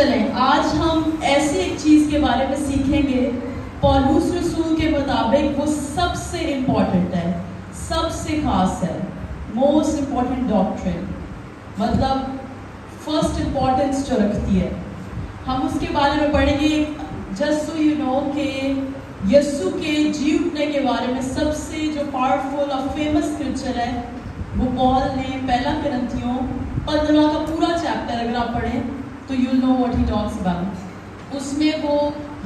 چلیں آج ہم ایسی ایک چیز کے بارے میں سیکھیں گے پولس رسول کے مطابق وہ سب سے امپورٹنٹ ہے، سب سے خاص ہے، موسٹ امپورٹنٹ ڈاکٹرن، مطلب فرسٹ امپورٹنس جو رکھتی ہے۔ ہم اس کے بارے میں پڑھیں گے جسٹ سو یو نو کہ یسوع کے جی اٹھنے کے بارے میں سب سے جو پاورفل اور فیمس اسکرپچر ہے وہ پال نے پہلا کرنتھیوں 15 کا پورا چیپٹر اگر آپ پڑھیں تو you know what he talks about. اس میں وہ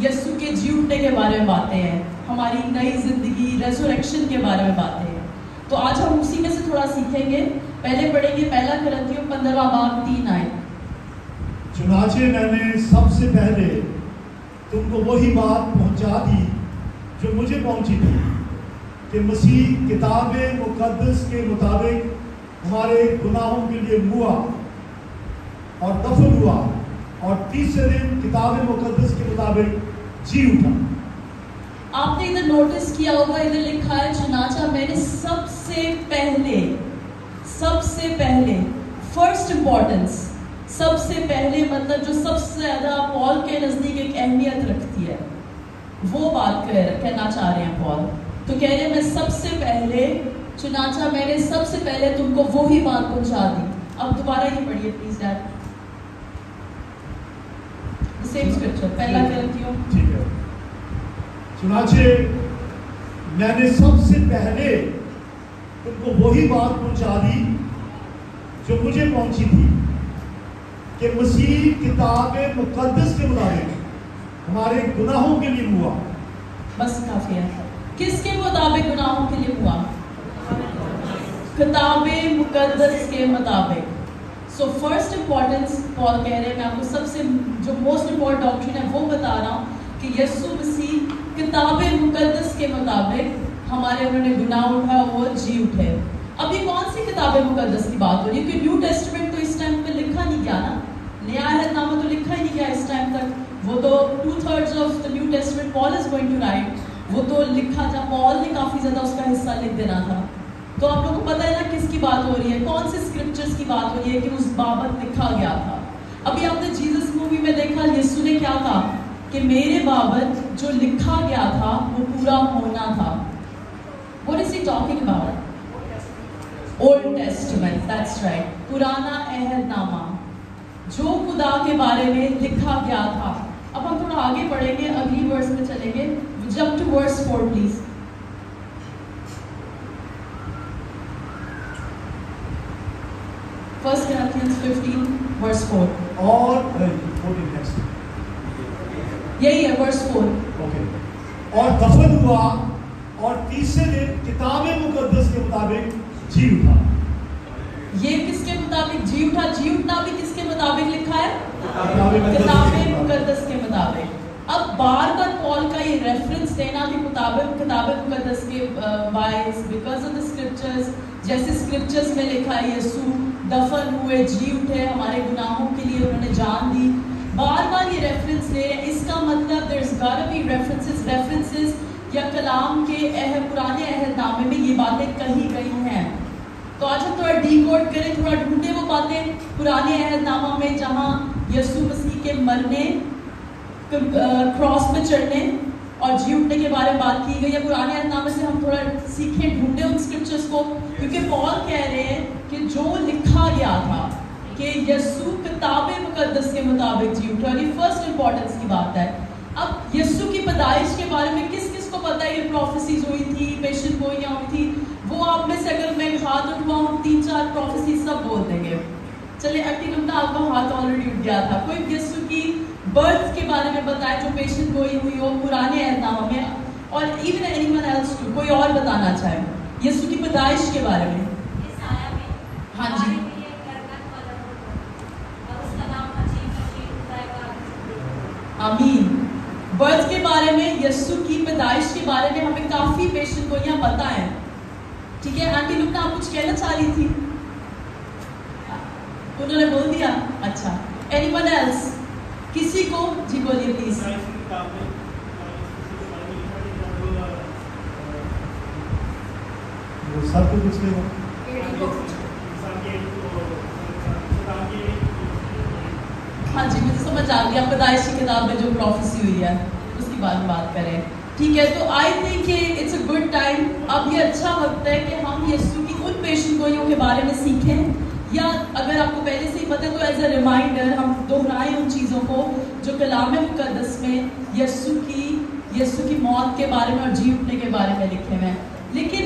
یسوع کے جی اٹھنے کے بارے میں باتیں ہیں، ہماری نئی زندگی ریزوریکشن کے بارے میں باتیں ہیں۔ تو آج ہم اسی میں سے تھوڑا سیکھیں گے۔ پہلے پڑھیں گے پہلا کرنتھیوں 15 باب 3 آیت۔ چنانچہ میں نے سب سے پہلے تم کو وہی بات پہنچا دی جو مجھے پہنچی تھی کہ مسیح کتاب مقدس کے مطابق ہمارے گناہوں کے لیے ہوا اور دفن ہوا اور تیسرے دن کتاب مقدس کے مطابق جی اٹھا۔ آپ نے ادھر نوٹس کیا ہوگا، ادھر لکھا ہے چنانچہ میں نے سب سے پہلے فرسٹ امپورٹنس، سب سے پہلے مطلب جو سب سے زیادہ پال کے نزدیک ایک اہمیت رکھتی ہے، وہ بات کہنا چاہ رہے ہیں پال۔ تو کہہ رہے ہیں میں سب سے پہلے، چنانچہ میں نے سب سے پہلے تم کو وہی بات پہنچا دی۔ اب دوبارہ یہ پڑھیے پلیز ڈیڈ، سیم اسکرپچر پہلا کرنتھیوں۔ ٹھیک ہے۔ چنانچہ میں نے سب سے پہلے تم کو وہی بات پہنچا دی جو مجھے پہنچی تھی کہ مسیح کتاب مقدس کے مطابق ہمارے گناہوں کے لیے ہوا۔ بس کافی ہے۔ کس کے مطابق گناہوں کے لیے ہوا؟ کتاب مقدس کے مطابق۔ سو فرسٹ امپورٹنس پال کہہ رہے ہیں، میں آپ کو سب سے جو موسٹ امپورٹنٹ ڈاکٹرن ہے وہ بتا رہا ہوں کہ یسوع مسیح کتاب مقدس کے مطابق ہمارے انہوں نے گناہ اٹھا، وہ جی اٹھے۔ ابھی کون سی کتاب مقدس کی بات ہو رہی ہے؟ کہ نیو ٹیسٹمنٹ تو اس ٹائم پہ لکھا نہیں گیا نا، نیا عہد نامہ تو لکھا ہی نہیں گیا اس ٹائم تک۔ وہ تو 2/3 of the New Testament Paul is going to write, وہ تو لکھا تھا، پال نے کافی زیادہ اس کا حصہ لکھ دینا تھا۔ تو آپ لوگوں کو پتہ ہے نا کس کی بات ہو رہی ہے، کون سے اسکرپچرز کی بات ہو رہی ہے کہ اس بابت لکھا گیا تھا۔ ابھی آپ نے جیزس مووی میں دیکھا یسوع نے کیا کہا کہ میرے بابت جو لکھا گیا تھا وہ پورا ہونا تھا۔ What is he talking about? Old Testament, that's right. پرانا عہد نامہ جو خدا کے بارے میں لکھا گیا تھا۔ اب ہم تھوڑا آگے پڑھیں گے، اگلی ورس میں چلیں گے۔ Jump to verse 4 please. First Corinthians 15 verse 4. اور 14 next. یہی ہے verse 4. اوکے۔ اور دفن ہوا اور تیسرے دن کتاب مقدس کے مطابق جی اٹھا۔ یہ کس کے مطابق جی اٹھا؟ جی اٹھنا بھی کس کے مطابق لکھا ہے؟ کتاب مقدس کے مطابق۔ اب بار بار پال کا یہ ریفرنس دینا کہ کتاب مقدس کے باعث بیکاز آف دا اسکرپچرز، جیسے اسکرپچرز میں لکھا ہے یسوع دفن ہوئے جی اٹھے، ہمارے گناہوں کے لیے انہوں نے جان دی، بار بار یہ ریفرنس لے رہے ہیں۔ اس کا مطلب there's gotta be references یا کلام کے پرانے عہد نامے میں یہ باتیں کہی گئی ہیں۔ تو آج ہم تھوڑا ڈیکوڈ کریں، تھوڑا ڈھونڈیں وہ باتیں پرانے عہد نامہ میں جہاں یسوع مسیح کے مرنے، کراس پہ چڑھنے اور جی اٹھنے کے بارے میں بات کی گئی ہے۔ پرانے عہد نامے سے ہم تھوڑا سیکھیں، ڈھونڈیں ان اسکرپچرز کو، کیونکہ پال کہہ رہے ہیں کہ جو لکھا گیا تھا کہ یسوع کتاب مقدس کے مطابق جی اٹھا، اور یہ فرسٹ امپورٹنس کی بات ہے۔ اب یسوع کی پیدائش کے بارے میں کس کس کو پتہ ہے کہ پروفیسیز ہوئی تھی، پیشن گوئیاں ہوئی تھی؟ وہ آپ میں سے اگر میں ہاتھ اٹھواؤں 3-4 پروفیسیز سب بول دیں گے۔ چلے ایکٹنگ اپنا آپ کا ہاتھ آلریڈی اٹھ گیا تھا۔ کوئی یسوع کی برتھ کے بارے میں بتائے جو پیشن گوئی ہوئی ہو پرانے عہد نامہ میں، اور even anyone else too, کوئی اور بتانا چاہے یسوع کی پیدائش کے بارے میں۔ ہاں جی، آمین۔ برتھ کے بارے میں، یسوع کی پیدائش کے بارے میں ہمیں کافی پیشن گوئیاں پتہ ہیں، ٹھیک ہے۔ آنٹی لبنا آپ کچھ کہنا چاہ رہی تھی؟ انہوں نے بول دیا؟ اچھا، اینی ون ایلس؟ کسی کو؟ جی بولیے پلیز۔ سب کو کچھ نہیں ہاں جی، مجھے समझ आ गया पैदाइश की किताब में जो प्रोफेसी हुई है उसकी बात करें, ठीक है। तो I think it's a good time, अब ये अच्छा वक्त है कि हम यीशु की उन पेशन गोइयों के बारे में सीखें, या अगर आपको पहले से ही पता है तो एज अ रिमाइंडर हम दोहराएं उन चीज़ों को जो कलाम मुक़द्दस में यीशु की मौत के बारे में और जी उठने के बारे में लिखे हुए हैं। लेकिन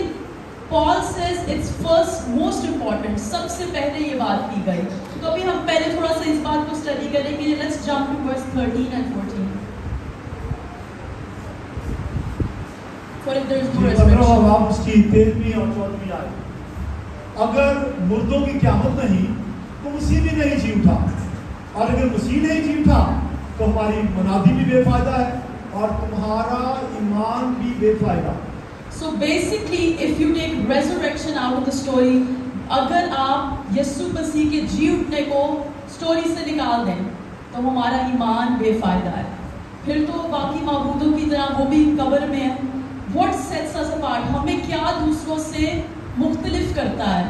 Paul says it's first most important, सबसे पहले ये बात की गई। तो अभी हम पहले थोड़ा सा इस बात को स्टडी करेंगे। Let's jump to verse 13 and 14 for if there is no resurrection। उसकी 13वीं और 14वीं आयत, अगर मुर्दों की क़यामत नहीं तो मसीह भी नहीं जी उठा, और अगर मसीह नहीं जी उठा तो हमारी मनादी भी बेफायदा है और तुम्हारा ईमान भी बेफायदा। So basically, if you take resurrection out of the story, अगर आप यीशु मसीह के जी उठने को स्टोरी से निकाल दें तो हमारा ईमान बेफायदा है, फिर तो बाकी माबूदों की तरह वो भी कब्र में है। What sets us apart? हमें क्या दूसरों से मुख्तलिफ करता है?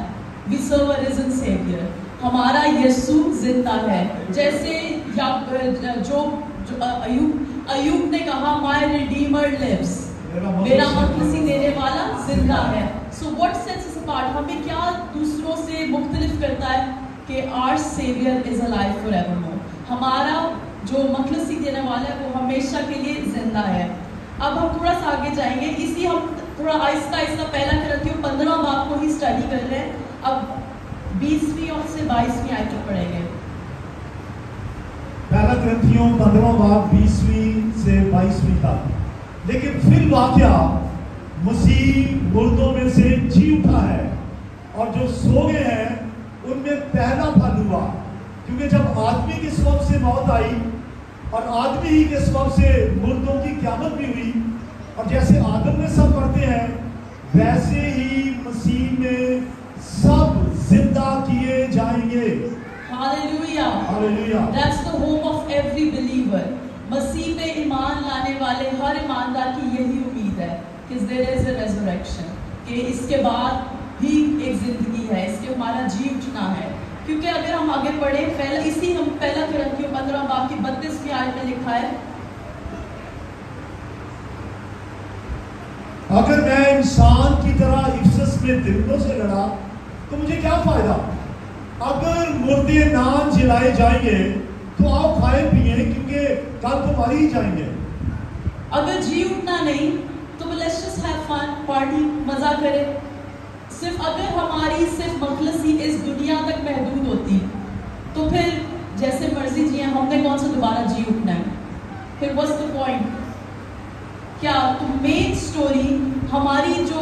We serve a risen Savior, हमारा यीशु जिंदा है। जैसे अयूब ने कहा My Redeemer lives, मेरा मखलसी देने वाला जिंदा है। So what sets us apart? हमें क्या दूसरों से मुख्तलिफ करता है कि our Savior is alive forevermore, हमारा जो मखलसी देने वाला है वो हमेशा के लिए जिंदा है। अब हम थोड़ा सा आगे जाएंगे, इसी हम थोड़ा आहिस्ता आहिस्ता पहला करंथियों 15 बाब को ही स्टडी कर रहे हैं। अब 20वीं और से 22वीं आयत तक पढ़ेंगे। पहला करंथियों 15 बाब 20वीं से 22वीं तक। लेकिन फिर वाक़या मसीह मुर्दों में से जी उठा है और जो सो गए हैं उनमें पहला फल हुआ, क्योंकि जब आदमी के सबब से मौत आई और आदमी ही के सबब से मुर्दों की क़यामत भी हुई, और जैसे आदम में सब मरते हैं वैसे ही मसीह में सब जिंदा किए जाएंगे। Hallelujah, hallelujah. That's the hope of every believer। मसीह पे ईमान लाने वाले हर ईमानदार की यही उम्मीद है कि there is a resurrection, कि इसके बाद भी एक जिंदगी है, इसके हमारा जी उठना है। क्योंकि अगर हम आगे पढ़े पहला करंथियों 15 बाब की 32वीं आयत में लिखा है, अगर मैं इंसान की तरह इफ्सस में दरिंदों से लड़ा तो मुझे क्या फायदा? अगर मुर्दे ना जलाए जाएंगे तो आप खाए पिए, क्योंकि कल तो मर ही जाएंगे। अगर जी उठना नहीं तो let's just have fun, party, मजा करें। सिर्फ अगर हमारी सिर्फ मखलसी इस दुनिया तक महदूद होती तो फिर जैसे मर्जी जिए, हमने कौन सा दोबारा जी उठना है? फिर व्हाट्स द पॉइंट? क्या तो मेन स्टोरी हमारी जो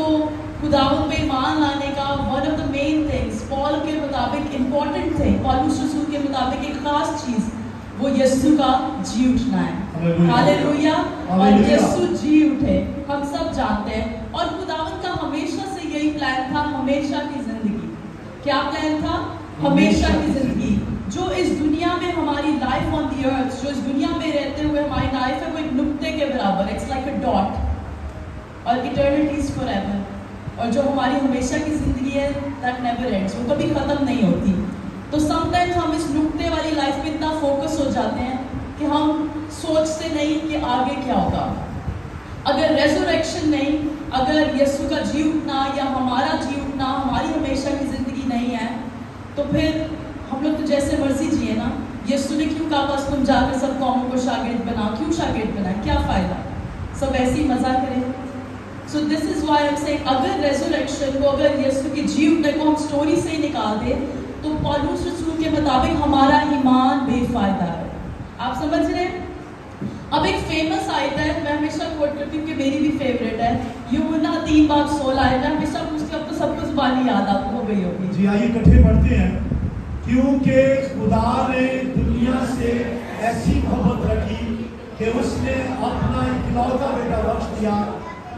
खुदावंद पे ईमान लाने का one of the main things, Paul के मुताबिक इम्पोर्टेंट थिंग, पौलुस रसूल के मुताबिक एक खास चीज वो यीशु का जी उठना है। हालेलुया। और यीशु जी उठे हम सब जानते हैं, और खुदावंद का हमेशा से यही प्लान था, हमेशा की जिंदगी। क्या प्लान था? हमेशा की जिंदगी। जो इस दुनिया में हमारी लाइफ ऑन द अर्थ, जो इस दुनिया में रहते हुए हमारी लाइफ है, वो एक नुक्ते के बराबर, इट्स लाइक अ डॉट, और इटर्निटी इज फॉरएवर। और जो हमारी हमेशा की जिंदगी है दैट नेवर एंड्स, वो कभी खत्म नहीं होती। तो समटाइम्स हम इस नुक्ते वाली लाइफ पे इतना फोकस हो जाते हैं कि हम सोचते नहीं कि आगे क्या होगा। अगर रेजरेक्शन नहीं, अगर यीशु का जी उठना या हमारा जी उठना, हमारी हमेशा की जिंदगी नहीं है, तो फिर हम लोग तो जैसे मर्जी जिए ना। यीशु ने क्यों कहा बस तुम जाकर सब कौमों को शागिर्द बनाओ? क्यों शागिर्द बनाए? क्या फायदा? सब ऐसे ही मजा करें। So this is why I am saying, अगर रेजरेक्शन को, अगर यीशु के जी उठने को हम स्टोरी से ही निकाल दें तो पौलुस रसूल के मुताबिक हमारा ईमान बेफायदा है। आप समझ रहे हैं? अब एक फेमस आयत है, मैं हमेशा कोट करती हूँ कि मेरी भी फेवरेट है, यूहन्ना 3:16 आयत है। हमेशा पूछती हूँ, अब तो सबको जुबानी याद हो गई होगी। जी आइए इकट्ठे पढ़ते हैं। क्योंकि खुदा ने दुनिया से ऐसी मोहब्बत रखी कि उसने अपना इकलौता बेटा बख्श दिया,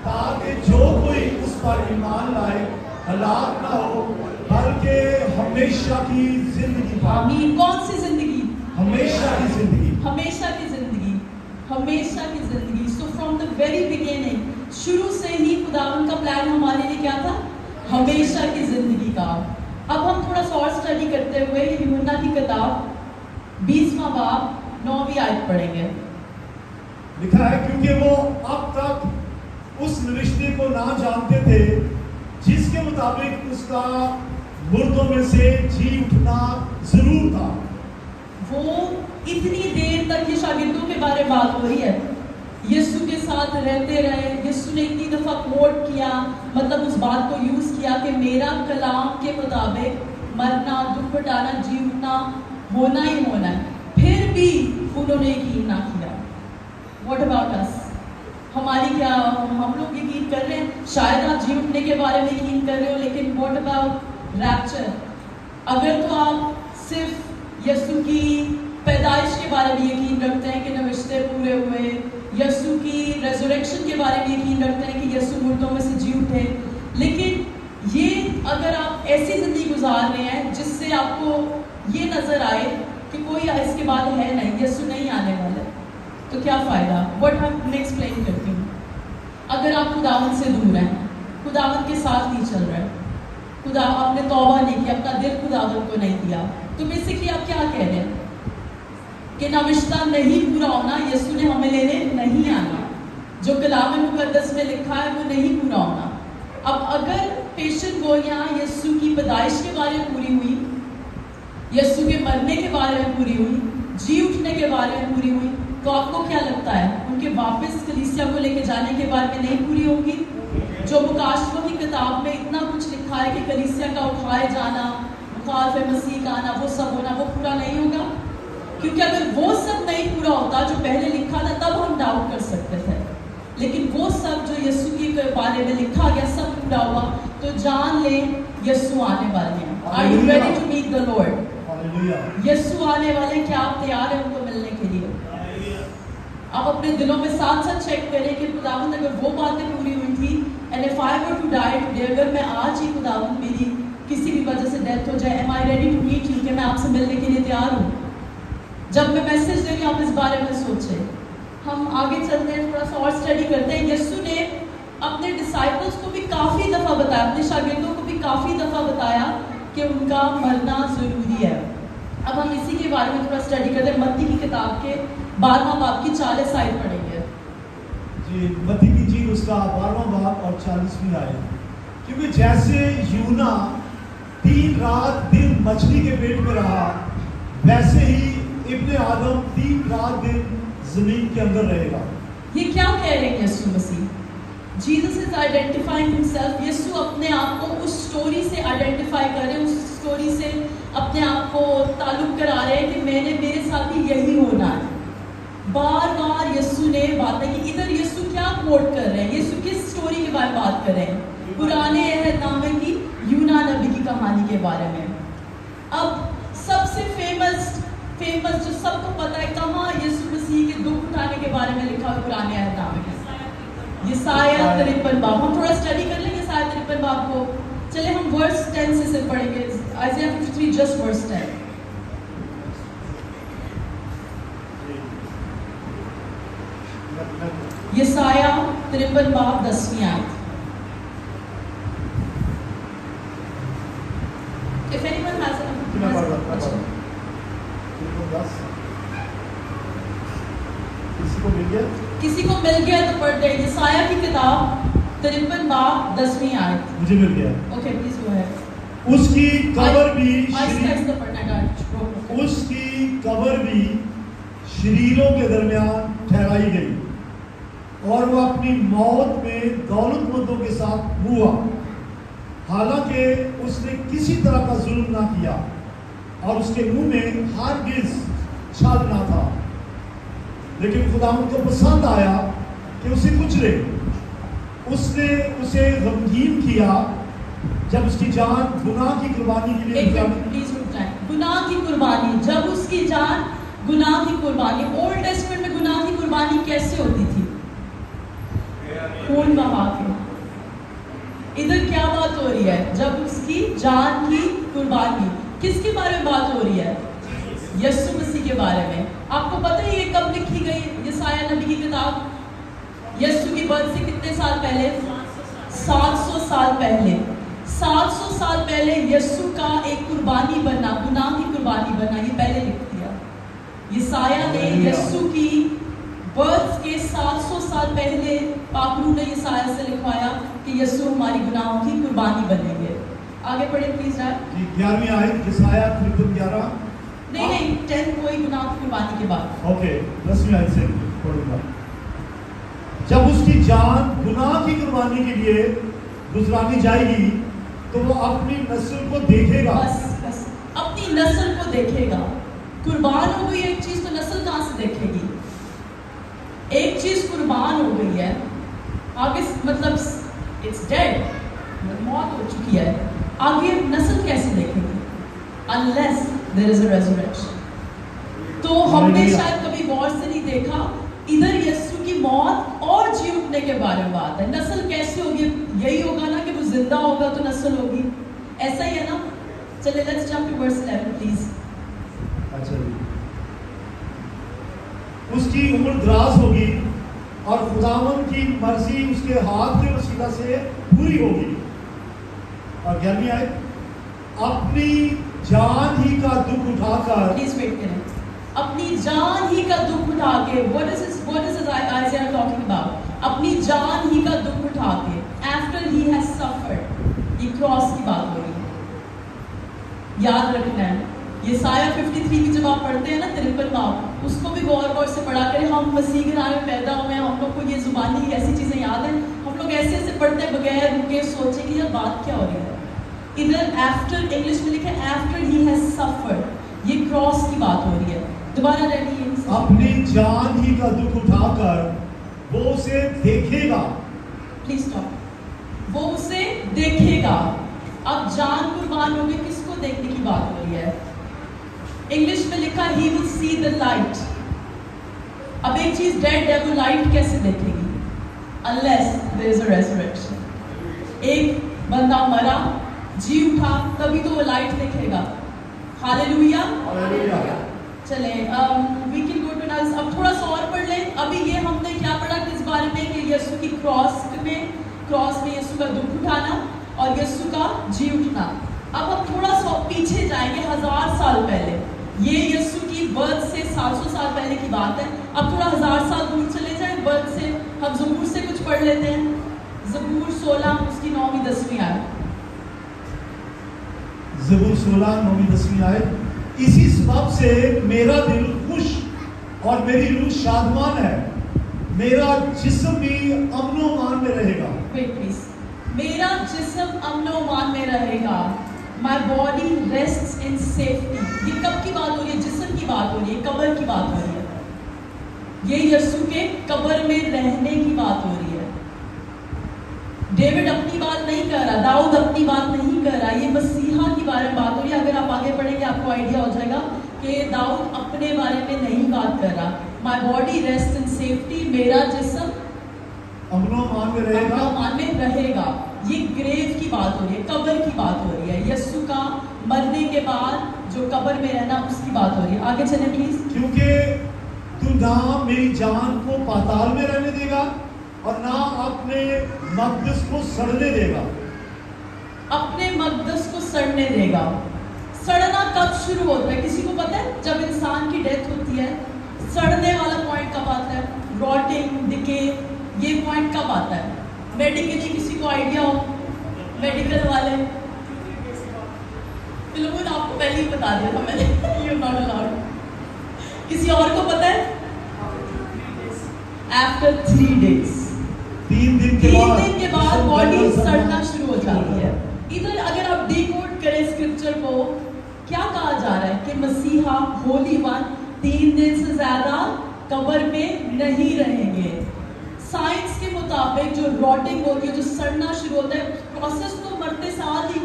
ताकि जो कोई उस पर ईमान लाए हलाक ना हो, बल्कि हमेशा की जिंदगी पाए। आमीन। कौन सी जिंदगी? हमेशा की जिंदगी। हमेशा की जिंदगी, हमेशा की जिंदगी। So from the very beginning, शुरू से ही खुदावंद का प्लान हमारे लिए क्या था? हमेशा की जिंदगी का। अब हम थोड़ा सा और स्टडी करते हुए यूहन्ना की किताब 20वां बाब 9वीं आयत पढ़ेंगे। लिखा है क्योंकि वो अब तक उस रिश्ते को ना जानते थे जिसके मुताबिक उसका मुर्दों में से जी उठना जरूर था। वो इतनी देर तक ये शागिर्दों के बारे में बात हो रही है, यीशु के साथ रहते रहे, यीशु ने इतनी दफा कोट किया, मतलब उस बात को यूज किया कि मेरा कलाम के मुताबिक मरना, दुख हटाना, जी उठना होना ही होना है, फिर भी उन्होंने यकीन ना किया। What about us? हमारी क्या, हम लोग यकीन कर रहे हैं, शायद आप जी उठने के बारे में यकीन कर रहे हो, लेकिन what about रैप्चर? अगर तो आप सिर्फ यीशु की पैदाइश के बारे में यकीन रखते हैं कि नविश्ते पूरे हुए, यीशु की रेजरेक्शन के बारे में यकीन रखते हैं कि यीशु मुर्दों में से जी उठे, लेकिन ये अगर आप ऐसी जिंदगी गुजार रहे हैं जिससे आपको ये नजर आए कि कोई इसके बाद है नहीं, यीशु नहीं आने वाला, तो क्या फायदा? व्हाट हम एक्सप्लेन करती हूँ। अगर आप खुदावंद से दूर हैं, खुदावंद के साथ नहीं चल रहे, खुदा आपने तौबा नहीं किया, अपना दिल खुदावंद को नहीं दिया, तो बेसिकली आप क्या कह रहे हैं कि नविश्ता नहीं पूरा होना, यीशु ने हमें लेने नहीं आना, जो कलाम मुकद्दस में लिखा है वो नहीं पूरा होना। अब अगर पेशन गोलियां यीशु की पैदाइश के बारे में पूरी हुई, यीशु के मरने के बारे में पूरी हुई, जी उठने के बारे में पूरी हुई, तो आपको क्या लगता है उनके वापस कलीसिया को लेके जाने के बारे में नहीं पूरी होगी? जो मुकाशफों की किताब में इतना कुछ लिखा है कि कलीसिया का उठाए जाना, मुखालिफ मसीह का आना, वो सब होना, वो पूरा नहीं होगा? क्योंकि अगर वो सब नहीं पूरा होता जो पहले लिखा था, तब हम डाउट कर सकते थे, लेकिन वो सब जो यीशु के बारे में लिखा गया सब पूरा हुआ, तो जान ले यीशु आने वाले हैं। Are you ready to meet the lord? Yeshu आने वाले, क्या आप तैयार हैं उनको मिलने के लिए? आप अपने दिलों में साथ साथ चेक करें कि खुदावंद अगर वो बातें पूरी हुई थी, and if I were to die today, अगर मैं आज ही खुदावंद मेरी किसी भी वजह से डेथ हो जाए, am I ready to meet you, कि मैं आपसे मिलने के लिए तैयार हूँ? जब मैं मैसेज दे रही हूँ आप इस बारे में सोचें। हम आगे चलते हैं, थोड़ा सा और स्टडी करते हैं। यीशु ने अपने डिसाइपल्स को भी काफ़ी दफ़ा बताया, अपने शागिर्दों को भी काफ़ी दफ़ा बताया कि उनका मरना ज़रूरी है। अब हम इसी के बारे में थोड़ा स्टडी करते हैं। मत्ती की किताब के 12वां बाब की 40 आयत पढ़ेंगे जी। मत्ती की इंजील उसका 12वां बाब और 40वीं आयत। क्योंकि जैसे यूना 3 रात दिन मछली के पेट में रहा, वैसे ही इब्ने आदम 3 रात दिन जमीन के अंदर रहेगा। ये क्या कह रहे हैं Yeshu Masih? Jesus is identifying himself. Yeshu अपने आप को उस स्टोरी से आइडेंटिफाई कर रहे हैं, उस स्टोरी से अपने आप को ताल्लुक करा रहे हैं कि मेरे साथ ही यही होना है। बार बार यीशु ने बातें की। इधर यीशु क्या कोट कर रहे हैं? यीशु किस स्टोरी के बारे में बात कर रहे हैं? पुराने अहदनामे की यूना नबी की कहानी के बारे में। अब सबसे फेमस जो सबको पता है, कहाँ यीशु मसीह के दुख उठाने के बारे में लिखा है पुराने अहदनामे में? यसाया 53 बाब। हम थोड़ा स्टडी कर लेंगे यसाया 53 बाब को। चले हम वर्स 10 से पढ़ेंगे, आइज़ाया 53 जस्ट वर्स 10। यसाया 53 बाब 10वीं आयत। If anyone has किसी को मिल गया तो पढ़ दे। यसाया की किताब 53 बाब 10वीं आयत। मुझे मिल गया। Okay please go ahead. उसकी कब्र भी शरीरों के दरमियान ठहराई गई और वो अपनी मौत में दौलतमंदों के साथ हुआ, हालांकि उसने किसी तरह का जुल्म ना किया और उसके मुंह में हरगिज़ छल ना था। लेकिन खुदावंद को पसंद आया कि उसे कुचले। उसने उसे गमगीन किया जब उसकी जान गुनाह की कुर्बानी के लिए गुनाह की कुर्बानी, जब उसकी जान गुनाह की कुर्बानी। ओल्ड टेस्टमेंट में गुनाह की कुर्बानी कैसे होती थी? खून बहा के। इधर क्या बात हो रही है? जब उसकी जान की कुर्बानी। किसके बारे में बात हो रही है? यीशु मसीह के बारे में। आपको पता है ये कब लिखी गई? यसाया नबी की किताब यीशु की बर्थ से कितने साल पहले? 700 साल पहले। 700 साल पहले यीशु का एक कुर्बानी बनना, गुनाह की कुर्बानी बनना, ये पहले लिख दिया। यसाया ने यीशु की बर्थ के 700 साल पहले पाकरू ने यसाया से लिखवाया कि यीशु हमारी गुनाहों की कुर्बानी बनेंगे। आगे पढ़े प्लीज डैड। 11वीं आयत यसाया 53:11। नहीं 10 कोई गुनाह की कुर्बानी के बाद। ओके 10वीं आयत से पढ़ूंगा। जब उसकी जान गुनाह की कुर्बानी के लिए गुजरानी जाएगी तो वो अपनी नस्ल को देखेगा। बस अपनी नस्ल को देखेगा। कुर्बान हो गई एक चीज तो नस्ल कहां से देखेगी? एक चीज कुर्बान हो गई है, आगे मतलब इट्स डेड, मौत हो चुकी है, आगे नस्ल कैसे देखेगी? Unless there is a resurrection. तो हमने शायद कभी गौर से नहीं देखा, इधर यीशु की मौत और जी उठने के बारे में बात है। नस्ल कैसे होगी? यही होगा ना कि वो जिंदा होगा तो नस्ल होगी, ऐसा ही है ना? चलिए let's jump to verse 11 please. अच्छा जी। उसकी उम्र दराज होगी और खुदावंद की मर्जी उसके हाथ के वसीला से पूरी होगी। और 11वीं आयत, अपनी जान ही का दुख उठाकर, प्लीज वेट करें, अपनी जान ही का दुख उठा के, what is Isaiah talking about? अपनी जान ही का दुख उठा के, after he has suffered, ये क्रॉस की बात हो रही है, याद रखना है। यसाया 53 की जब आप पढ़ते हैं ना 53 उसको भी गौर से पढ़ा करें। हम मसीह के नाम में पैदा हुए हैं, हम लोग को ये जुबानी ऐसी चीजें याद हैं, हम लोग ऐसे ऐसे पढ़ते हैं बगैर रुके सोचे कि ये बात क्या हो रही है। इधर आफ्टर इंग्लिश में लिखा है आफ्टर ही हैज सफर्ड, ये क्रॉस की बात हो रही है। दोबारा रेडी, अपनी जान ही का दुख उठाकर वो उसे देखेगा। प्लीज स्टॉप, वो उसे देखेगा। अब जान कुर्बान होगी, किसको देखने की बात हो रही है? इंग्लिश में लिखा ही विल सी द लाइट। अब एक चीज डेड है, वो लाइट कैसे देखेगी? Unless there is a resurrection. एक बंदा मरा, जी उठा, तभी तो वो लाइट देखेगा। हालेलुया। चले we can go to now. अब थोड़ा सा और पढ़ लें। अभी ये हमने क्या पढ़ा किस बारे में? कि यीशु की क्रॉस में यीशु का दुख उठाना और यीशु का जी उठना। अब हम थोड़ा सा पीछे जाएंगे 1000 साल पहले। ये यीशु की बर्थ से 700 साल पहले की बात है। अब थोड़ा 1000 साल दूर चले जाएं बर्थ से। हम ज़बूर से कुछ पढ़ लेते हैं। ज़बूर 16 उसकी 9वीं 10वीं आयत। ज़बूर 16 9वीं 10वीं आयत। इसी सबब से मेरा दिल खुश और मेरी रूह शादमान है, मेरा जिस्म भी अमनो मान में रहेगा। Wait please, मेरा जिस्म अमनो मान में रहेगा। My body rests in safety। ये कब की बात हो रही है? जिस्म की बात हो रही है, कब्र की बात हो रही है। ये यीशु के कब्र में रहने की बात हो रही है। डेविड अपनी बात नहीं कर रहा, दाऊद अपनी बात नहीं कर रहा, ये मसीहा की बारे में बात हो रही है। अगर आप आगे पढ़ेंगे आपको आइडिया हो जाएगा कि दाऊद अपने बारे में नहीं बात कर रहा। My body rest in safety, मेरा जिस्म अमनो मान में रहेगा। अमनो मान में रहेगा। ये ग्रेव की बात हो रही है, कब्र की बात हो रही है। यीशु का मरने के बाद जो कब्र में रहना उसकी बात हो रही है। आगे चलें प्लीज। क्योंकि तू ना मेरी जान को पाताल में रहने देगा और ना अपने मक़दस को सड़ने देगा। अपने मक़दस को सड़ने देगा। सड़ना कब शुरू होता है किसी को पता है? जब इंसान की डेथ होती है, सड़ने वाला पॉइंट कब आता है? रॉटिंग, डिके, ये पॉइंट कब आता है? मेडिकली किसी को आइडिया हो? मेडिकल वाले फिल्मों आपको पहले ही बता दिया था मैंने। You not allowed. किसी और को पता है? आफ्टर 3 days, 3 दिन के बाद बॉडी सड़ना शुरू हो जाती है। इधर अगर आप डिकोड करें स्क्रिप्चर को, क्या कहा जा रहा है कि मसीहा होली वन 3 दिन से ज्यादा कब्र में नहीं रहेंगे। साइंस के मुताबिक जो रॉटिंग होती है, जो सड़ना शुरू होता है, प्रोसेस तो मरते साथ ही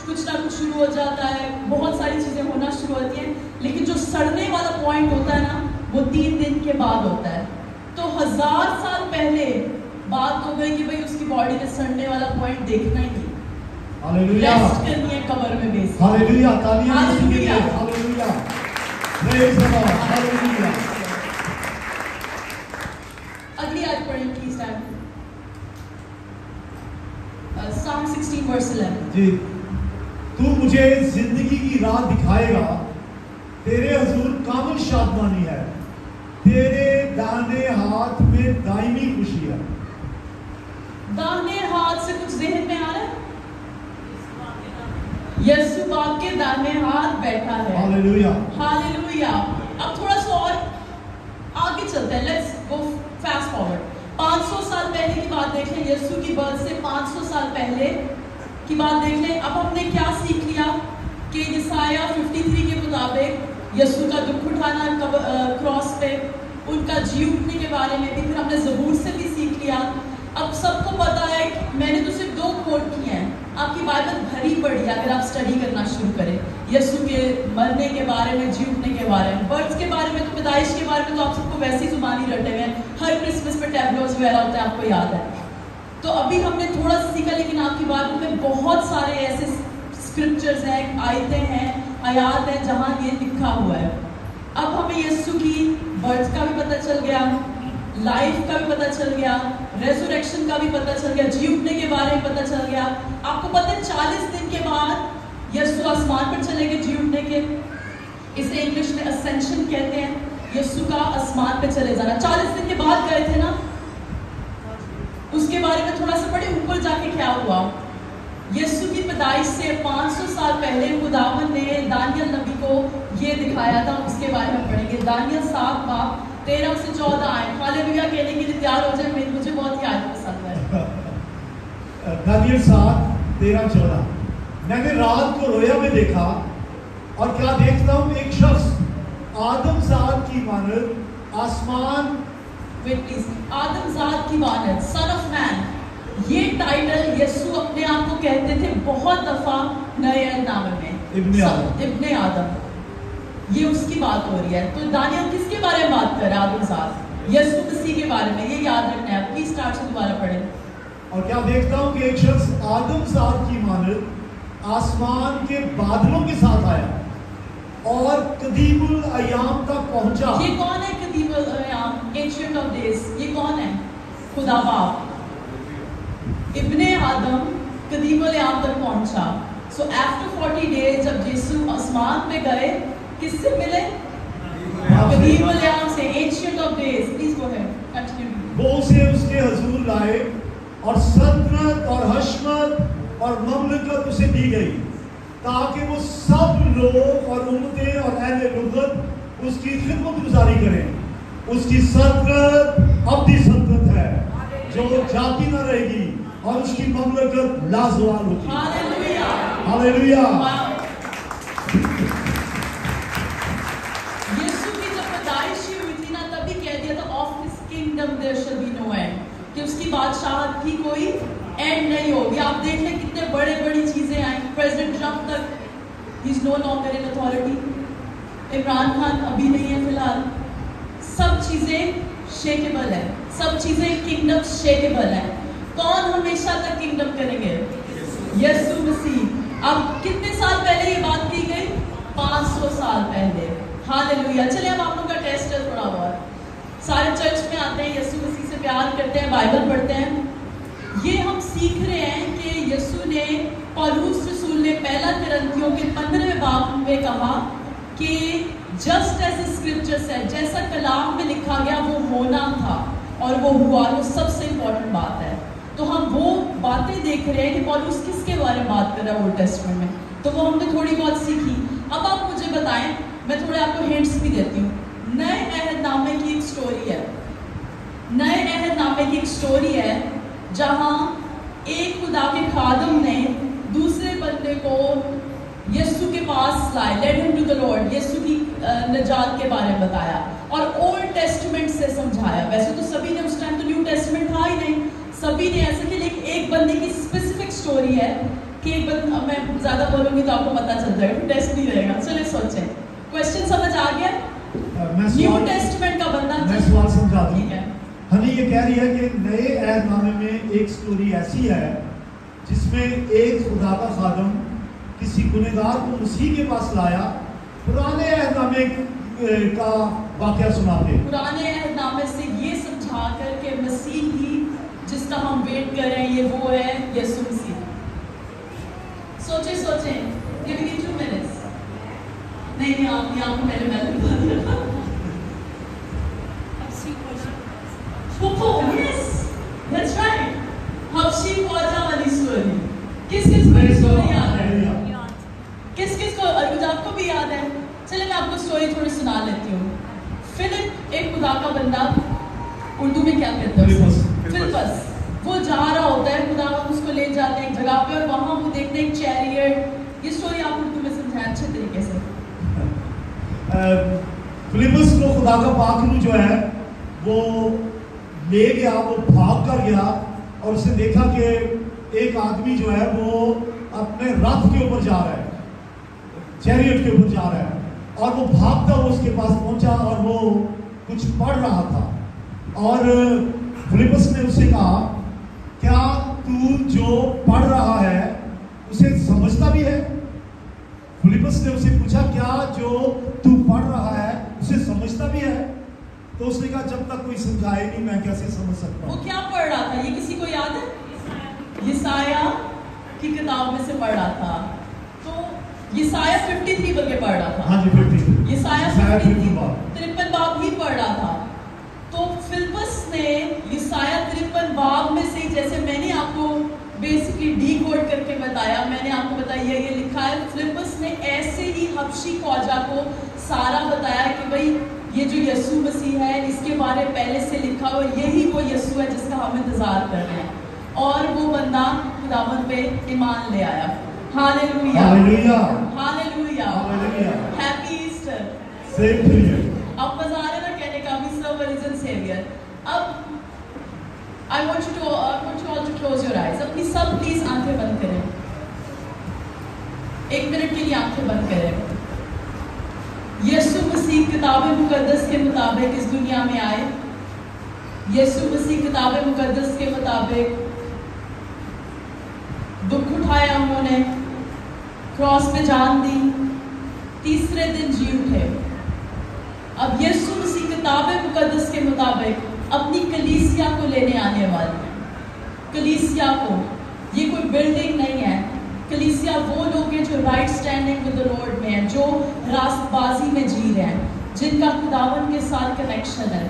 कुछ ना कुछ शुरू हो जाता है, बहुत सारी चीजें होना शुरू होती हैं, लेकिन जो सड़ने वाला पॉइंट होता है ना, वो 3 दिन के बाद होता है। तो 1000 साल पहले बात हो गई कि भाई उसकी बॉडी में सड़ने वाला पॉइंट देखना ही नहीं। हालेलुया। रेस्ट करनी है कब्र में बेस। हालेलुया। तालियां hallelujah. Hallelujah. Praise the Lord. Hallelujah. अगली आयत पढ़ें प्लीज टाइम। Psalm 16 verse 11। जी, तू मुझे जिंदगी की राह दिखाएगा, तेरे हुजूर कामिल शादमानी है, तेरे दाहिने हाथ में दायमी खुशी है। दाहिने हाथ से कुछ ज़हन में आ रहा है? यीशु बाप के दाहिने हाथ बैठा है। Hallelujah, hallelujah. अब थोड़ा सा और आगे चलते हैं, लेट्स गो फास्ट फॉरवर्ड। 500 साल पहले की बात देख लें, यीशु की बर्थ से 500 साल पहले की बात देख लें। अब हमने क्या सीख लिया कि यसाया 53 के मुताबिक यीशु का दुख उठाना क्रॉस पे, उनका जी उठने के बारे में भी, फिर हमने ज़बूर से भी सीख लिया। अब सबको पता है, मैंने तो सिर्फ 2 कोट किए हैं, आपकी बाइबल भरी पड़ी अगर आप स्टडी करना शुरू करें यीशु के मरने के बारे में, जी उठने के बारे में। बर्थ के बारे में तो, पैदाइश के बारे में तो आप सबको वैसे ही जुबानी रटे हुए हैं, हर क्रिसमस पे टैबलोज वगैरह होते हैं, आपको याद है। तो अभी हमने थोड़ा सा सीखा, लेकिन आपकी बाइबल में बहुत सारे ऐसे स्क्रिप्चर्स हैं, आयतें हैं, आयात हैं जहाँ ये लिखा हुआ है। अब हमें यीशु की बर्थ का भी पता चल गया, लाइफ का भी पता चल गया, रेजरेक्शन का भी पता चल गया, जी उठने के बारे में पता चल गया। आपको पता है 40 दिन के बाद यीशु आसमान पर चले गए जी उठने के, इसे इंग्लिश में असेंशन कहते हैं, यीशु का आसमान पे चले जाना। 40 दिन के बाद गए थे ना, उसके बारे में थोड़ा सा पढ़े ऊपर जाके क्या हुआ। यीशु की पैदाइश से 500 साल पहले खुदावन ने दानियल नबी को ये दिखाया था, उसके बारे में पढ़ेंगे। दानियल 7 बाब 13 से 14 आए, हालेलुया कहने के लिए तैयार हो जाए, मुझे बहुत ही आज पसंद है। दानियल 7 13 14। मैंने रात को रोया में देखा और क्या देखता हूँ, एक शख्स आदमजाद की मानद आसमान, आदमजाद की मानद, सन ऑफ मैन, ये टाइटल यीशु अपने आप को कहते थे बहुत दफा नए नामे में, इब्ने आदम। ये उसकी बात हो रही है। तो दानियल किसके बारे में बात कर रहा है? आदमजाद, यीशु मसीह के बारे में, ये याद रखना है। प्लीज स्टार्ट से दोबारा पढ़ें। और क्या देखता हूँ कि एक शख्स आदमजाद की मानद आसमान के बादलों के साथ आया और कदीमुल अयाम तक पहुंचा। ये कौन है कदीमुल अयाम? Ancient of days. ये कौन है? खुदा बाप। इब्ने आदम कदीमुल अयाम तक पहुंचा। सो आफ्टर 40 डेज जब यीशु आसमान पे गए, किससे मिले? कदीमुल अयाम से, ancient of days. Please go ahead, continue. वो उसे उसके हुजूर लाए और सल्तनत और हशमत और ममलकत उसे दी गई, ताकि वो सब लोग और उम्मतें और अहले लुगत उसकी खिदमत गुजारी करें। उसकी सल्तनत अब्दी सल्तनत है जो जाती न रहेगी और उसकी ममलकत लाजवाल होगी। Hallelujah, hallelujah. यीशु की जब पैदाइश हुई थी ना, तभी कह दिया था of his kingdom there shall be no end, कि उसकी बादशाहत की कोई एंड नहीं होगी। आप देख लें कितने बड़े बड़ी चीजें आई, प्रेसिडेंट ट्रम्प तक he is no longer in authority, Imran Khan अभी नहीं है फिलहाल। सब चीजें शेकेबल है, सब चीजें किंगडम शेकेबल है। कौन हमेशा तक किंगडम करेंगे? यीशु मसीह। अब कितने साल पहले ये बात की गई? 500 साल पहले। हालेलुया। चलिए अब आप लोगों का टेस्ट है थोड़ा बहुत। सारे चर्च में आते हैं, यीशु मसीह से प्यार करते हैं, बाइबल पढ़ते हैं। ये हम सीख रहे हैं कि यीशु ने, पौलुस रसूल ने पहला कुरिन्थियों के 15वें बाब में कहा कि जस्ट एज स्क्रिप्चर है, जैसा कलाम में लिखा गया वो होना था और वो हुआ। वो सबसे इंपॉर्टेंट बात है। तो हम वो बातें देख रहे हैं कि पौलुस किसके बारे में बात कर रहा है ओल्ड टेस्टमेंट में, तो वो हमने थोड़ी बहुत सीखी। अब आप मुझे बताएं, मैं थोड़े आपको हिंट्स भी देती हूँ। नए अहदनामे की एक स्टोरी है, नए अहदनामे की एक स्टोरी है जहाँ एक खुदा के खादम ने दूसरे बंदे को यीशु के पास लाए, led him to the lord, Yeshu की निजात के बारे में बताया और ओल्ड टेस्टमेंट से समझाया। वैसे तो सभी ने, उस टाइम तो न्यू टेस्टमेंट था ही नहीं, सभी ने ऐसे कि लेकिन एक बंदे की स्पेसिफिक स्टोरी है कि एक बंदा, मैं ज़्यादा बोलूँगी तो आपको पता चल जाएगा, टेस्ट नहीं रहेगा। चलिए सोचें, क्वेश्चन समझ आ गया? न्यू टेस्टमेंट का बंदा, मैं सवाल समझा दूं। ठीक है। हनी ये कह रही है कि नए अहदनामे में एक स्टोरी ऐसी है जिसमें एक खुदा का खादम किसी गुनहगार को मसीह के पास लाया। पुराने अहदनामे का वाकया सुनाते, पुराने अहदनामे से ये समझा कर के मसीह ही जिसका हम वेट कर रहे हैं, ये वो है यीशु मसीह। सोचें, गिविंग यू 2 minutes। नहीं, आपको पहले मैं Popo, yes, that's right. हबशी Khwaja वाली स्टोरी किस-किस को स्टोरी याद है? किस-किस को, कुछ आपको भी याद है? चलिए मैं आपको स्टोरी थोड़ी सुना लेती हूँ। फिलिप एक खुदा का बंदा, उर्दू में क्या कहते हैं उसको? फिलिपस। वो जा रहा होता है, खुदा उसको ले जाते हैं एक जगह पे और वहाँ वो देखते हैं एक चैरियट। ये स्टोरी आप उर्दू में समझाएं अच्छे तरीके से। फिलिपस को खुदा का पाखरू जो है वो ले गया, वो भाग कर गया और उसने देखा कि एक आदमी जो है वो अपने रथ के ऊपर जा रहा है, चैरियट के ऊपर जा रहा है, और वो भागता हुआ उसके पास पहुंचा और वो कुछ पढ़ रहा था। और फिलिपस ने उससे कहा, क्या तू जो पढ़ रहा है उसे समझता भी है? फिलिपस ने उससे पूछा, क्या जो तू पढ़ रहा है उसे समझता भी है? तो उसने कहा, जब तक कोई समझाए नहीं मैं कैसे समझ सकता हूँ। वो क्या पढ़ रहा था, ये किसी को याद है? यसाया की किताब में से पढ़ रहा था। तो यसाया 53 बल्कि पढ़ रहा था। हाँ जी, 53। यसाया 53 बाब ही पढ़ रहा था। तो फिलिपस ने यसाया 53 बाब में से, जैसे मैंने आपको बेसिकली डीकोड करके बताया, मैंने आपको बताया ये लिखा है, फिलिपस ने ऐसे ही हबशी ख्वाजा को सारा बताया कि भाई ये जो यीशु मसीह है इसके बारे में पहले से लिखा और यही वो यीशु है जिसका हम इंतजार कर रहे हैं। और वो बंदा खुदावंद पे ईमान ले आया। Hallelujah, hallelujah, hallelujah, hallelujah. Happy Easter. Same to you. अब मजा आ रहा है ना कहने का, we serve a risen saviour. अब I want you all to close your eyes. अपनी सब प्लीज आंखें बंद करें, 1 मिनट के लिए आंखें बंद करें। यीशु मसीह किताब मुकद्दस के मुताबिक इस दुनिया में आए। यीशु मसीह किताब मुकद्दस के मुताबिक दुख उठाया उन्होंने, क्रॉस पे जान दी, तीसरे दिन जी उठे। अब यीशु मसीह किताब मुकद्दस के मुताबिक अपनी कलीसिया को लेने आने वाले हैं। कलीसिया को, ये कोई बिल्डिंग नहीं है। कलीसिया वो लोग हैं जो right standing with the Lord में हैं, जो रास्तबाजी में जी रहे हैं, जिनका खुदावन के साथ कनेक्शन है।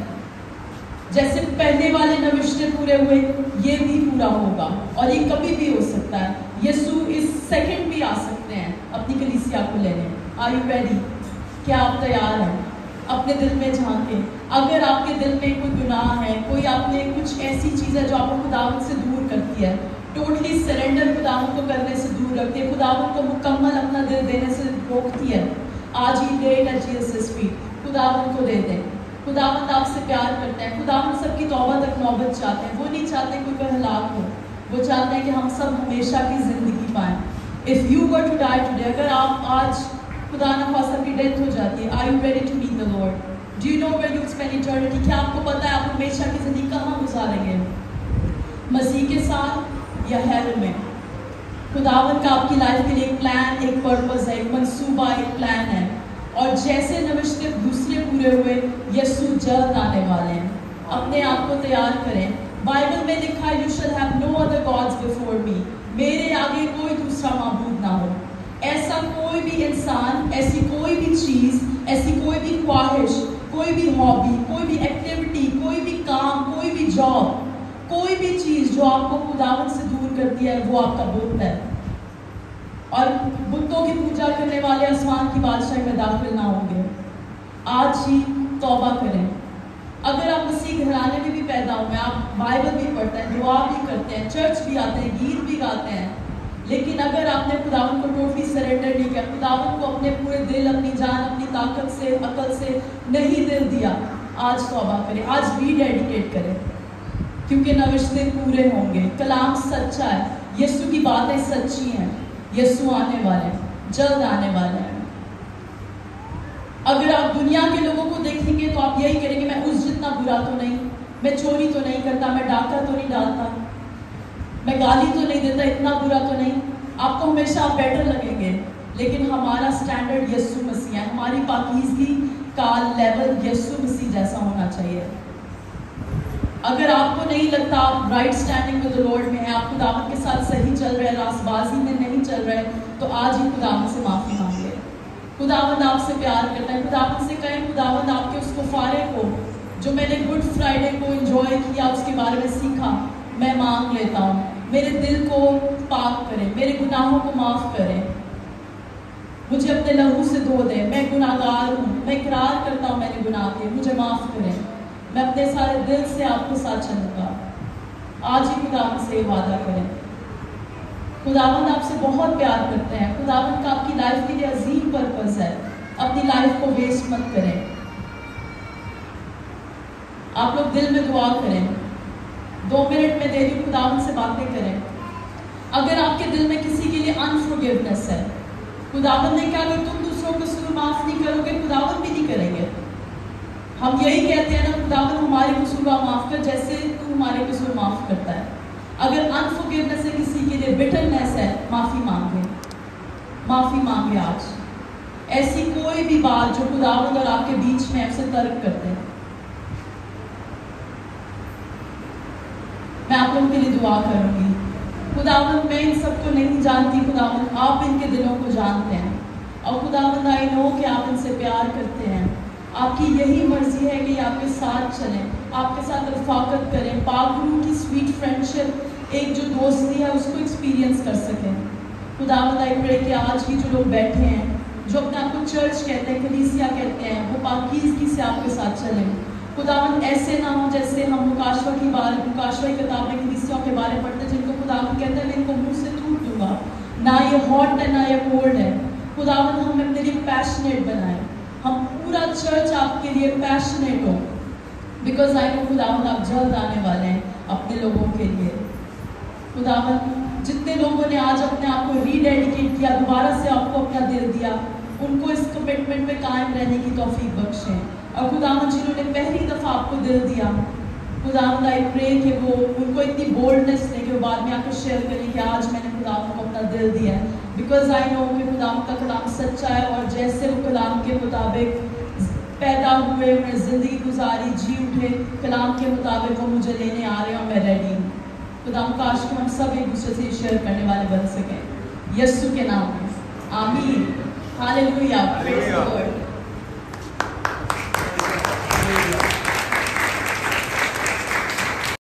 जैसे पहले वाले नविश्ते पूरे हुए, ये भी पूरा होगा और ये कभी भी हो सकता है। यीशु इस सेकंड भी आ सकते हैं अपनी कलीसिया को लेने। Are you ready? क्या आप तैयार हैं? अपने दिल में झांके। अगर आपके दिल में कोई गुनाह है, कोई आपने कुछ ऐसी चीज़ है जो आपको खुदावंत से दूर करती है, टोटली सरेंडर खुदावंत को करने से दूर रखती है, खुदावंत को मुकम्मल अपना दिल देने से रोकती है, आज ही डे एट जीसस फीट खुदावंत को दे दें। खुदावंत आपसे प्यार करते हैं। खुदावंत सबकी तौबा तक नौबत चाहते हैं। वो नहीं चाहते कोई का हलाक हो, वो चाहते हैं कि हम सब हमेशा की ज़िंदगी पाएँ। If you were to die today, अगर आप आज खुदा न खासा की डेथ हो जाती है, are you ready to meet the Lord? Do you know where you spend eternity? क्या आपको पता है आप हमेशा की ज़िंदगी कहाँ गुजारेंगे? मसीह के साथ या हेल में? खुदावन का आपकी लाइफ के लिए एक प्लान, एक पर्पस है, एक मंसूबा, एक प्लान है। और जैसे नविश्ते दूसरे पूरे हुए, यीशु जल्द आने वाले हैं। अपने आप को तैयार करें। बाइबल में लिखा है, you shall have no other gods before me, मेरे आगे कोई दूसरा माबूद ना हो। ऐसा कोई भी इंसान, ऐसी कोई भी चीज़, ऐसी कोई भी ख्वाहिश, कोई भी हॉबी, कोई भी एक्टिविटी, कोई भी काम, कोई भी जॉब, कोई भी चीज़ जो आपको खुदावन से दूर करती है, वो आपका बुत है। और बुतों की पूजा करने वाले आसमान की बादशाही में दाखिल ना होंगे। आज ही तौबा करें। अगर आप मसीह घराने में भी पैदा हुए, आप बाइबल भी पढ़ते हैं, दुआ भी करते हैं, चर्च भी आते हैं, गीत भी गाते हैं, लेकिन अगर आपने खुदावन को टोटली सरेंडर नहीं किया, खुदावन को अपने पूरे दिल, अपनी जान, अपनी ताकत से, अकल से नहीं दिल दिया, आज तौबा करें, आज रीडेडिकेट करें, क्योंकि नविश्ते पूरे होंगे। कलाम सच्चा है, यीशु की बातें सच्ची हैं, यीशु आने वाले हैं, जल्द आने वाले हैं। अगर आप दुनिया के लोगों को देखेंगे तो आप यही करेंगे, मैं उस जितना बुरा तो नहीं, मैं चोरी तो नहीं करता, मैं डाका तो नहीं डालता, मैं गाली तो नहीं देता, इतना बुरा तो नहीं। आपको हमेशा आप बेटर लगेंगे, लेकिन हमारा स्टैंडर्ड यीशु मसीह है। हमारी पाकीज़गी का लेवल यीशु मसीह जैसा होना चाहिए। अगर आपको नहीं लगता आप right standing with the Lord में हैं, आप खुदावंत के साथ सही चल रहे हैं, रास्तबाजी में नहीं चल रहे, तो आज ही खुदावंत से माफ़ी मांगे। खुदावंत आपसे प्यार करता है। खुदावंत से कहें, खुदावंत आपके उस कुफारे को जो मैंने गुड फ्राइडे को एंजॉय किया, मांग लेता हूँ, मेरे दिल को पाक करें, मेरे गुनाहों को माफ करें, मुझे अपने लहू से धो दें, मैं गुनाहगार हूँ, मैं इकरार करता हूँ मैंने गुनाह किए, मुझे माफ करें, मैं अपने सारे दिल से आपके साथ चलूँगा। आज ही खुदावंद से वादा करें। खुदावंद आपसे बहुत प्यार करते हैं, खुदावंद का आपकी लाइफ के लिए अजीम पर्पस है, अपनी लाइफ को वेस्ट मत करें। आप लोग दिल में दुआ करें, 2 मिनट में दे रही हूँ, खुदावंद से बातें करें। अगर आपके दिल में किसी के लिए अनफॉरगिवनेस है, खुदावंद ने क्या, अगर तुम दूसरों को कसूर माफ नहीं करोगे, खुदावंद भी नहीं करेंगे। हम यही कहते हैं ना, खुदावंद हमारे कसूर माफ कर जैसे तू हमारे कसूर माफ करता है। अगर अनफॉरगिवनेस है किसी के लिए, बिटरनेस है, माफी मांगे, माफी मांगे आज। ऐसी कोई भी बात जो खुदावंद और आपके बीच में आपसे तर्क करते हैं, मैं आप लोगों के लिए दुआ करूंगी। खुदावंद मैं इन सबको नहीं जानती, खुदावंद आप इनके दिलों को जानते हैं, और खुदावंद आई नो कि आप इनसे प्यार करते हैं। आपकी यही मर्जी है कि आपके साथ चलें, आपके साथ रफाकत करें, पागुरू की स्वीट फ्रेंडशिप, एक जो दोस्ती है उसको एक्सपीरियंस कर सकें। खुदावंद आई प्रे कि आज ही जो लोग बैठे हैं, जो अपने आप को चर्च कहते हैं, कलीसिया कहते हैं, वो पाकीज़गी से आपके साथ चलें। खुदावंद ऐसे ना हो जैसे हम मुकाशवा की किताब में कलीसियाओं के बारे में पढ़ते हैं, जिनको खुदावंद कहता है मैं इनको मुंह से थूक दूंगा, ना ये हॉट है ना ये कोल्ड है। खुदावंद हम अपने लिए पैशनेट बनाएं, हम पूरा चर्च आपके लिए पैशनेट हो, बिकॉज आई नो खुदावंद आप जल्द आने वाले हैं अपने लोगों के लिए। खुदावंद जितने लोगों ने आज अपने आप को रीडेडिकेट किया, दोबारा से आपको अपना दिल दिया, उनको इस कमिटमेंट में कायम रहने की तौफीक बख्शें। और खुदावंद जिन्होंने पहली दफ़ा आपको दिल दिया, खुदावंद आई प्रे कि वो उनको इतनी बोल्डनेस दें कि वो बाद में आकर शेयर करें कि आज मैंने खुदावंद को अपना दिल दिया है, बिकॉज आई नो कि खुदावंद का कलाम सच्चा है, और जैसे वो कलाम के मुताबिक पैदा हुए, उन्हें ज़िंदगी गुजारी, जी उठे, कलाम के मुताबिक वो मुझे लेने आ रहे हैं और मैं रेडी हूँ। खुदावंद काश कि हम सब एक दूसरे से शेयर करने वाले बन सकें, यीशु के नाम में, आमीन, हालेलुया।